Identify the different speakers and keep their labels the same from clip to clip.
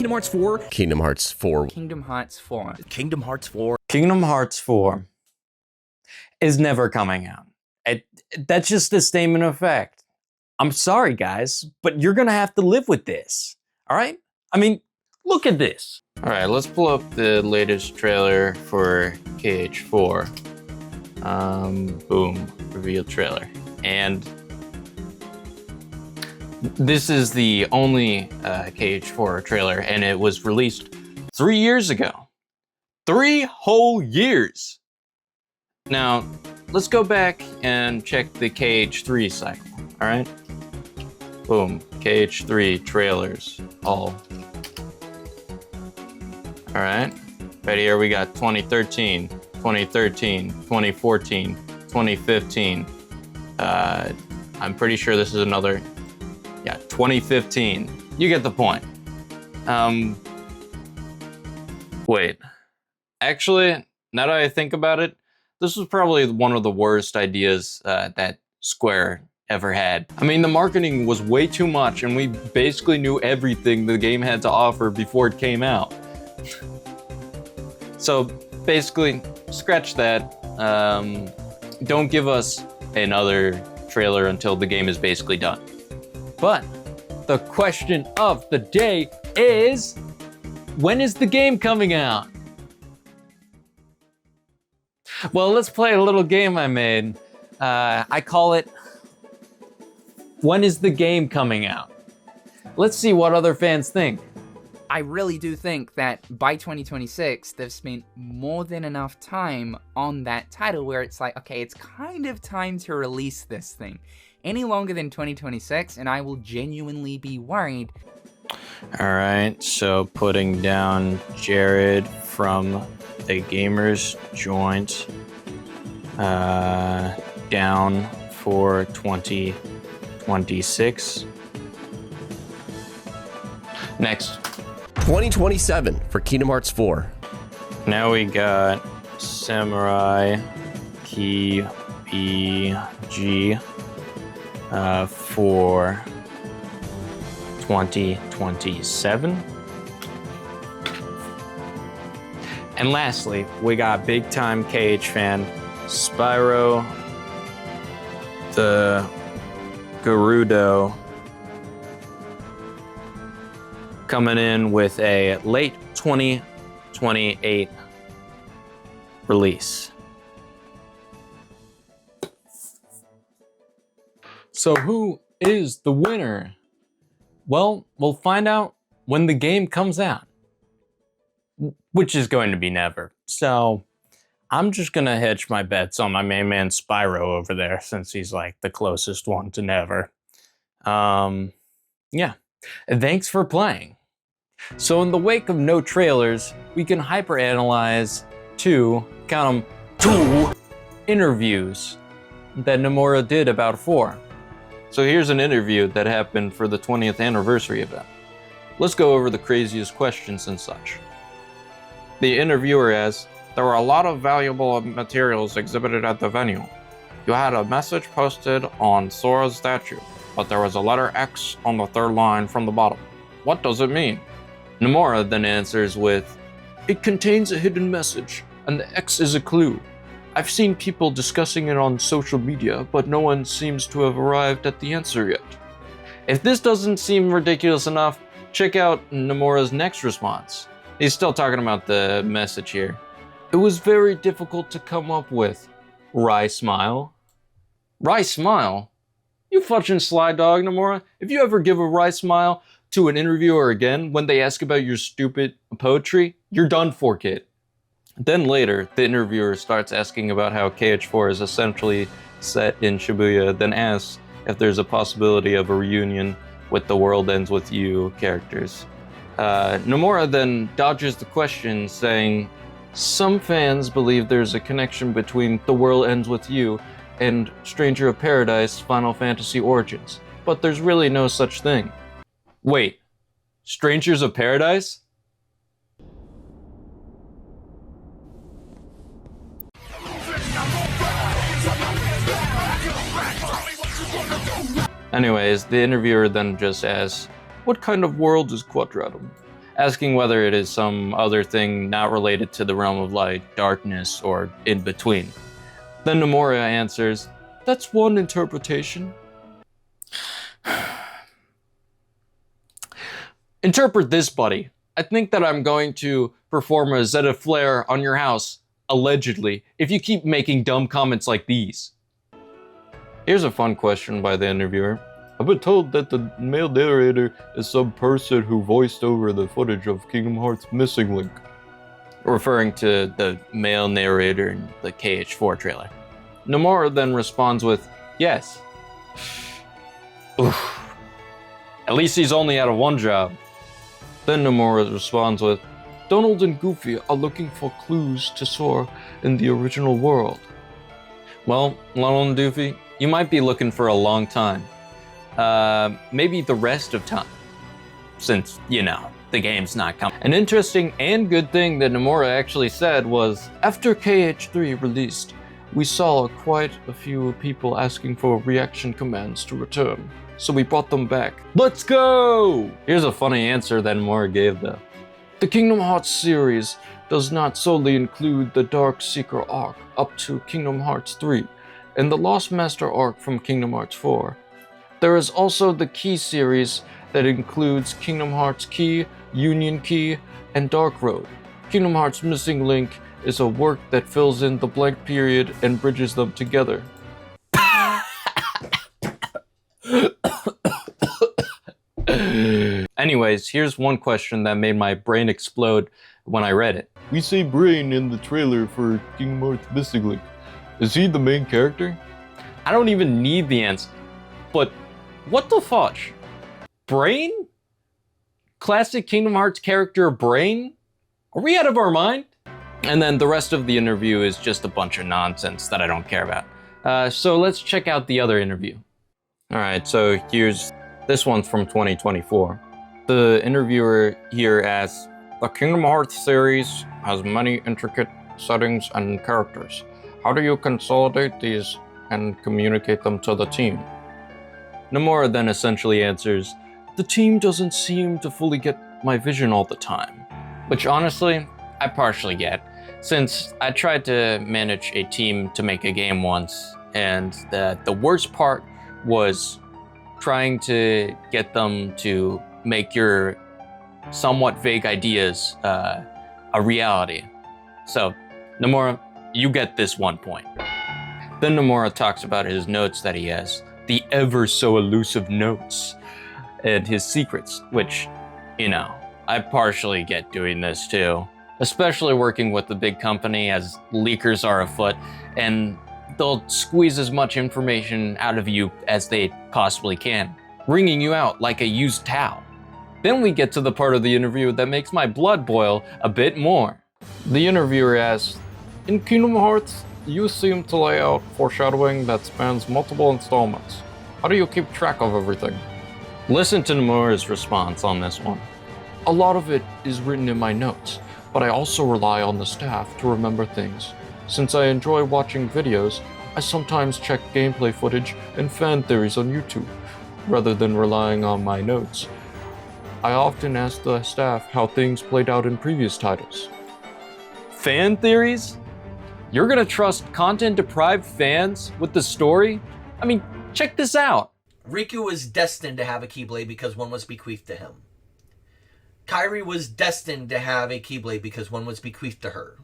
Speaker 1: Kingdom Hearts 4.
Speaker 2: Kingdom Hearts 4.
Speaker 3: Kingdom Hearts 4.
Speaker 1: Kingdom Hearts 4.
Speaker 4: Kingdom Hearts 4 is never coming out. That's just a statement of fact. I'm sorry, guys, but you're gonna have to live with this. All right? I mean, look at this. All right, let's pull up the latest trailer for KH4. Boom, reveal trailer. And this is the only KH4 trailer, and it was released 3 years ago. 3 whole years. Now, let's go back and check the KH3 cycle, all right? Boom, KH3 trailers, all. All right, right here we got 2013, 2013, 2014, 2015. I'm pretty sure this is another, yeah, 2015. You get the point. Wait, actually, now that I think about it, this was probably one of the worst ideas that Square ever had. I mean, the marketing was way too much, and we basically knew everything the game had to offer before it came out. So basically, scratch that. Don't give us another trailer until the game is basically done. But the question of the day is, when is the game coming out? Well, let's play a little game I made. I call it, when is the game coming out? Let's see what other fans think.
Speaker 3: I really do think that by 2026, they've spent more than enough time on that title where it's like, okay, it's kind of time to release this thing. Any longer than 2026, and I will genuinely be worried.
Speaker 4: All right, so putting down Jared from the Gamers Joint down for 2026. Next.
Speaker 2: 2027 for Kingdom Hearts 4.
Speaker 4: Now we got Samurai Key BG for 2027. And lastly, we got big time KH fan Spyro the Gerudo coming in with a late 2028 release. So who is the winner? Well, we'll find out when the game comes out, which is going to be never. So I'm just gonna hedge my bets on my main man Spyro over there, since he's like the closest one to never. Yeah, thanks for playing. So in the wake of no trailers, we can hyperanalyze count them, 2 interviews that Nomura did about 4. So here's an interview that happened for the 20th anniversary event. Let's go over the craziest questions and such. The interviewer asks, there were a lot of valuable materials exhibited at the venue. You had a message posted on Sora's statue, but there was a letter X on the 3rd line from the bottom. What does it mean? Nomura then answers with, it contains a hidden message, and the X is a clue. I've seen people discussing it on social media, but no one seems to have arrived at the answer yet. If this doesn't seem ridiculous enough, check out Nomura's next response. He's still talking about the message here. It was very difficult to come up with. Wry smile. Wry smile? You fudging sly dog, Nomura. If you ever give a wry smile to an interviewer again when they ask about your stupid poetry, you're done for, kid. Then later, the interviewer starts asking about how KH4 is essentially set in Shibuya, then asks if there's a possibility of a reunion with the World Ends With You characters. Nomura then dodges the question, saying, some fans believe there's a connection between The World Ends With You and Stranger of Paradise Final Fantasy Origins, but there's really no such thing. Wait, Strangers of Paradise? Anyways, the interviewer then just asks, what kind of world is Quadratum? asking whether it is some other thing not related to the realm of light, darkness, or in between. Then Nomura answers, "That's one interpretation." Interpret this, buddy. I think that I'm going to perform a Zeta flare on your house, allegedly, if you keep making dumb comments like these. Here's a fun question by the interviewer. I've been told that the male narrator is some person who voiced over the footage of Kingdom Hearts Missing Link. Referring to the male narrator in the KH4 trailer. Nomura then responds with, yes. Oof. At least he's only out of one job. Then Nomura responds with, Donald and Goofy are looking for clues to Sora in the original world. Well, Donald and Goofy, you might be looking for a long time. Maybe the rest of time. Since, the game's not coming. An interesting and good thing that Nomura actually said was, after KH3 released, we saw quite a few people asking for reaction commands to return. So we brought them back. Let's go! Here's a funny answer that Nomura gave though. The Kingdom Hearts series does not solely include the Dark Seeker arc up to Kingdom Hearts 3 and the Lost Master arc from Kingdom Hearts 4. There is also the Key series that includes Kingdom Hearts Key, Union Key, and Dark Road. Kingdom Hearts Missing Link is a work that fills in the blank period and bridges them together. Anyways, here's one question that made my brain explode when I read it. We see Brain in the trailer for Kingdom Hearts Missing Link. Is he the main character? I don't even need the answer, but what the fudge? Brain? Classic Kingdom Hearts character Brain? Are we out of our mind? And then the rest of the interview is just a bunch of nonsense that I don't care about. So let's check out the other interview. All right, so here's this one's from 2024. The interviewer here asks, the Kingdom Hearts series has many intricate settings and characters. How do you consolidate these and communicate them to the team? Nomura then essentially answers, the team doesn't seem to fully get my vision all the time. Which honestly, I partially get, since I tried to manage a team to make a game once, and the worst part was trying to get them to make your somewhat vague ideas a reality. So, Nomura, you get this 1 point. Then Nomura talks about his notes that he has, the ever so elusive notes, and his secrets, which, I partially get doing this too. Especially working with the big company as leakers are afoot, and they'll squeeze as much information out of you as they possibly can, wringing you out like a used towel. Then we get to the part of the interview that makes my blood boil a bit more. The interviewer asks, in Kingdom Hearts, you seem to lay out foreshadowing that spans multiple installments. How do you keep track of everything? Listen to Nomura's response on this one. A lot of it is written in my notes, but I also rely on the staff to remember things. Since I enjoy watching videos, I sometimes check gameplay footage and fan theories on YouTube, rather than relying on my notes. I often ask the staff how things played out in previous titles. Fan theories? You're gonna trust content-deprived fans with the story? I mean, check this out.
Speaker 1: Riku was destined to have a Keyblade because one was bequeathed to him. Kairi was destined to have a Keyblade because one was bequeathed to her.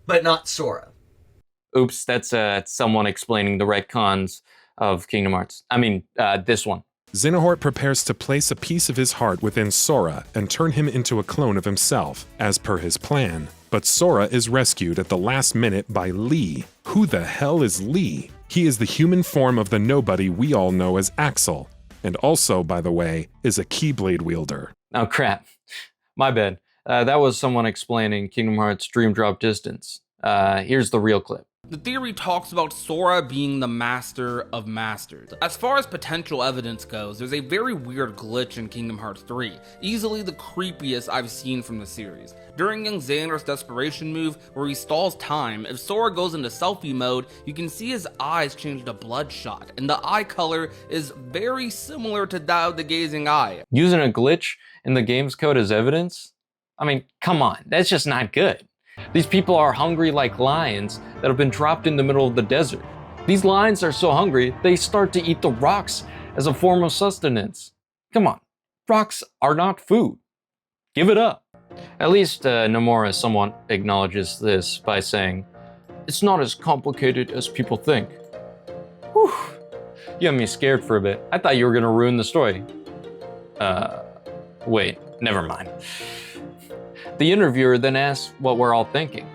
Speaker 1: But not Sora.
Speaker 4: Oops, that's someone explaining the retcons of Kingdom Hearts. I mean, this one.
Speaker 5: Xenohort prepares to place a piece of his heart within Sora and turn him into a clone of himself, as per his plan. But Sora is rescued at the last minute by Lee. Who the hell is Lee? He is the human form of the nobody we all know as Axel, and also, by the way, is a Keyblade wielder.
Speaker 4: Oh crap, my bad. That was someone explaining Kingdom Hearts Dream Drop Distance. Here's the real clip.
Speaker 6: The theory talks about Sora being the master of masters. As far as potential evidence goes, there's a very weird glitch in Kingdom Hearts 3, easily the creepiest I've seen from the series. During young Xander's desperation move, where he stalls time, if Sora goes into selfie mode, you can see his eyes change to bloodshot, and the eye color is very similar to that of the gazing eye.
Speaker 4: Using a glitch in the game's code as evidence? I mean, come on, that's just not good. These people are hungry like lions that have been dropped in the middle of the desert. These lions are so hungry, they start to eat the rocks as a form of sustenance. Come on, rocks are not food. Give it up. At least Nomura somewhat acknowledges this by saying, "It's not as complicated as people think." Whew, you had me scared for a bit. I thought you were gonna ruin the story. Wait, never mind. The interviewer then asks what we're all thinking.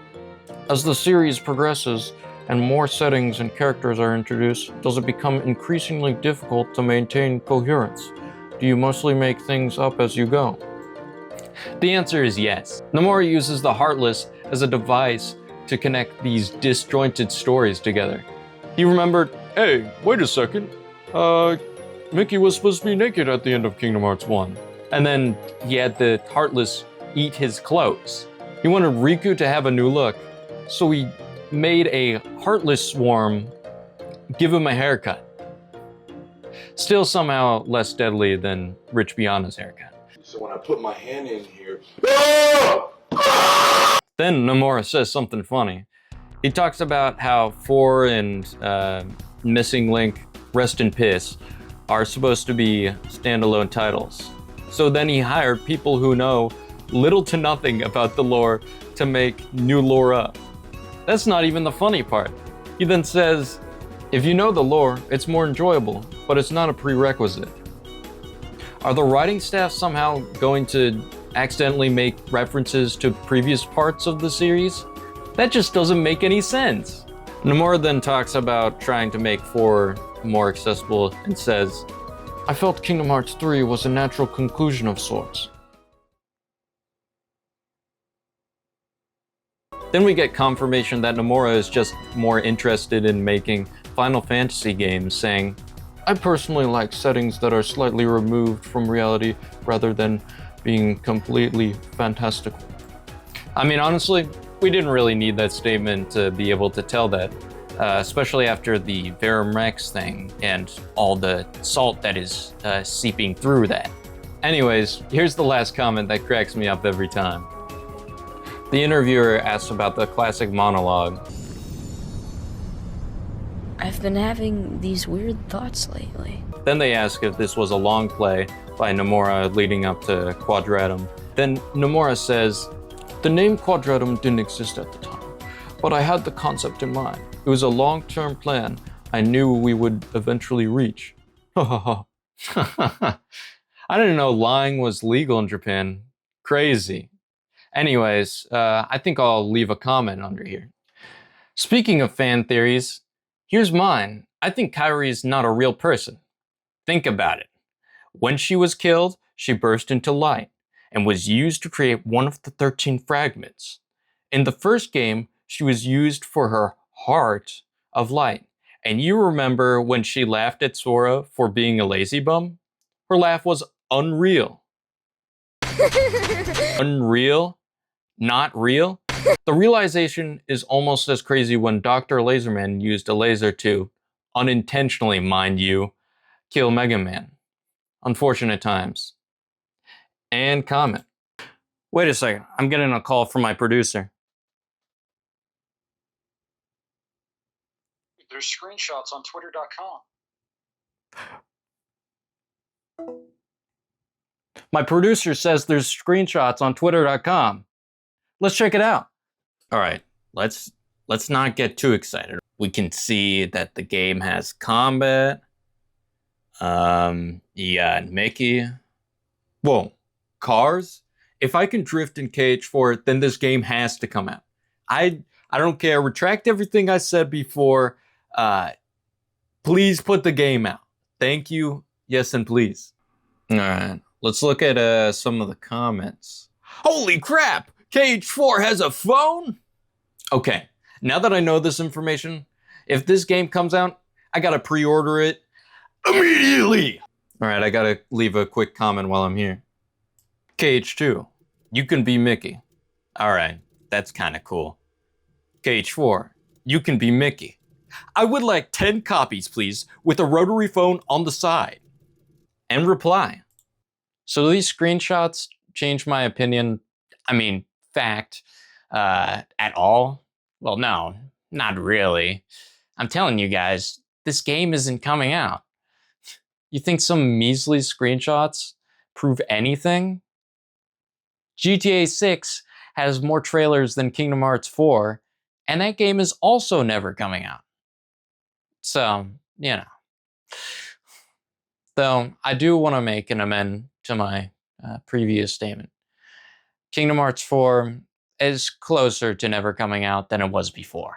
Speaker 4: As the series progresses and more settings and characters are introduced, does it become increasingly difficult to maintain coherence? Do you mostly make things up as you go? The answer is yes. Nomura uses the Heartless as a device to connect these disjointed stories together. He remembered, hey, wait a second, Mickey was supposed to be naked at the end of Kingdom Hearts 1. And then he had the Heartless eat his clothes. He wanted Riku to have a new look, so he made a Heartless swarm give him a haircut. Still somehow less deadly than Rich Bionna's haircut.
Speaker 7: So when I put my hand in here...
Speaker 4: Then Nomura says something funny. He talks about how 4 and Missing Link, Rest in Piss, are supposed to be standalone titles. So then he hired people who know little to nothing about the lore to make new lore up. That's not even the funny part. He then says, if you know the lore, it's more enjoyable, but it's not a prerequisite. Are the writing staff somehow going to accidentally make references to previous parts of the series? That just doesn't make any sense. Nomura then talks about trying to make 4 more accessible and says, I felt Kingdom Hearts 3 was a natural conclusion of sorts. Then we get confirmation that Nomura is just more interested in making Final Fantasy games, saying, I personally like settings that are slightly removed from reality rather than being completely fantastical. I mean, honestly, we didn't really need that statement to be able to tell that, especially after the Verum Rex thing and all the salt that is seeping through that. Anyways, here's the last comment that cracks me up every time. The interviewer asks about the classic monologue.
Speaker 8: I've been having these weird thoughts lately.
Speaker 4: Then they ask if this was a long play by Nomura leading up to Quadratum. Then Nomura says, the name Quadratum didn't exist at the time, but I had the concept in mind. It was a long-term plan I knew we would eventually reach. I didn't know lying was legal in Japan. Crazy. Anyways, I think I'll leave a comment under here. Speaking of fan theories, here's mine. I think Kairi's not a real person. Think about it. When she was killed, she burst into light and was used to create one of the 13 fragments. In the first game, she was used for her heart of light. And you remember when she laughed at Sora for being a lazy bum? Her laugh was unreal. Unreal? Not real? The realization is almost as crazy when Dr. Laserman used a laser to, unintentionally mind you, kill Mega Man. Unfortunate times. And comment. Wait a second, I'm getting a call from my producer.
Speaker 9: There's screenshots on twitter.com.
Speaker 4: My producer says there's screenshots on twitter.com. Let's check it out. All right, let's not get too excited. We can see that the game has combat. Yeah, Mickey. Whoa, cars? If I can drift in KH4, then this game has to come out. I don't care. Retract everything I said before. Please put the game out. Thank you. Yes, and please. All right, let's look at some of the comments. Holy crap! KH4 has a phone? Okay, Now that I know this information, if this game comes out, I gotta pre-order it immediately. All right, I gotta leave a quick comment while I'm here. KH2, you can be Mickey. All right, that's kind of cool. KH4, you can be Mickey. I would like 10 copies, please, with a rotary phone on the side. And reply. So do these screenshots change my opinion? I mean, fact, at all? Well, no, not really. I'm telling you guys, this game isn't coming out. You think some measly screenshots prove anything? GTA 6 has more trailers than Kingdom Hearts 4, and that game is also never coming out. So, you know. Though, I do want to make an amend to my previous statement. Kingdom Hearts 4 is closer to never coming out than it was before.